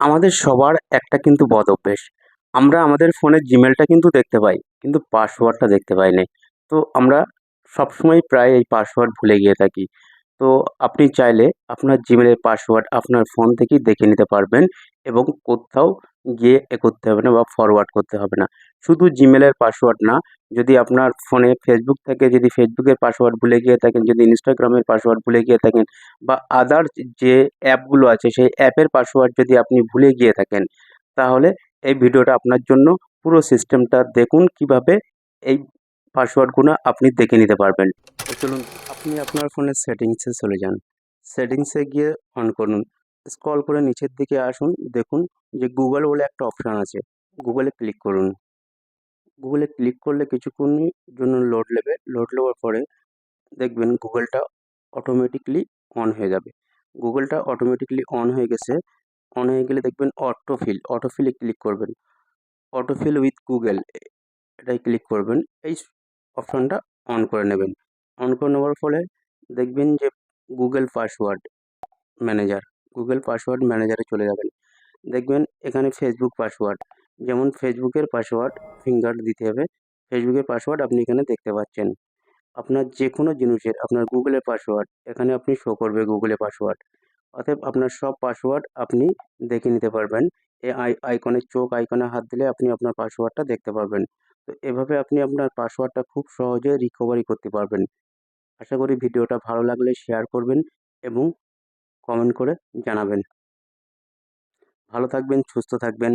আমাদের সবার একটা কিন্তু বদ অভ্যেস। আমরা আমাদের ফোনের জিমেলটা কিন্তু দেখতে পাই, কিন্তু পাসওয়ার্ডটা দেখতে পাই না। তো আমরা সবসময় প্রায় এই পাসওয়ার্ড ভুলে গিয়ে থাকি। তো আপনি চাইলে আপনার জিমেলের পাসওয়ার্ড আপনার ফোন থেকেই দেখে নিতে পারবেন এবং কোথাও গিয়ে করতে হবে না বা ফরওয়ার্ড করতে হবে না। শুধু জিমেলের পাসওয়ার্ড না, যদি আপনার ফোনে ফেসবুক থাকে, যদি ফেসবুকের পাসওয়ার্ড ভুলে গিয়ে থাকেন, যদি ইনস্টাগ্রামের পাসওয়ার্ড ভুলে গিয়ে থাকেন বা আদার্স যে অ্যাপগুলো আছে সেই অ্যাপের পাসওয়ার্ড যদি আপনি ভুলে গিয়ে থাকেন, তাহলে এই ভিডিওটা আপনার জন্য। পুরো সিস্টেমটা দেখুন কিভাবে এই পাসওয়ার্ডগুলো আপনি দেখে নিতে পারবেন। তো চলুন আপনি আপনার ফোনের সেটিংসে চলে যান। সেটিংসে গিয়ে অন করুন। স্ক্রল করে নিচের দিকে আসুন, দেখুন যে গুগল বলে একটা অপশন আছে। গুগলে ক্লিক করুন। গুগলে ক্লিক করলে কিছুক্ষণের জন্য লোড নেবে। লোড নেওয়ার পরে দেখবেন গুগলটা অটোমেটিক্যালি অন হয়ে যাবে। গুগলটা অটোমেটিক্যালি অন হয়ে গেছে। অন হয়ে গেলে দেখবেন অটোফিলে ক্লিক করবেন। অটোফিল উইথ গুগল এটায় ক্লিক করবেন। এই অপশনটা অন করে নেবেন। অন করে নেওয়ার ফলে দেখবেন যে Google password manager, Google password ম্যানেজারে চলে যাবেন। দেখবেন এখানে ফেসবুক পাসওয়ার্ড, যেমন ফেসবুকের পাসওয়ার্ড ফিঙ্গার দিতে হবে। ফেসবুকের পাসওয়ার্ড আপনি এখানে দেখতে পাচ্ছেন। আপনার যে কোনো জিনিসের আপনার গুগলের পাসওয়ার্ড এখানে আপনি শো করবে গুগলের পাসওয়ার্ড। অতএব আপনার সব পাসওয়ার্ড আপনি দেখে নিতে পারবেন। এই আইকনে চোখ আইকনে হাত দিলে আপনি আপনার পাসওয়ার্ডটা দেখতে পারবেন। তো এভাবে আপনি আপনার পাসওয়ার্ডটা খুব সহজে রিকভারি করতে পারবেন। আশা করি ভিডিওটা ভালো লাগলে শেয়ার করবেন এবং কমেন্ট করে জানাবেন। ভালো থাকবেন, সুস্থ থাকবেন।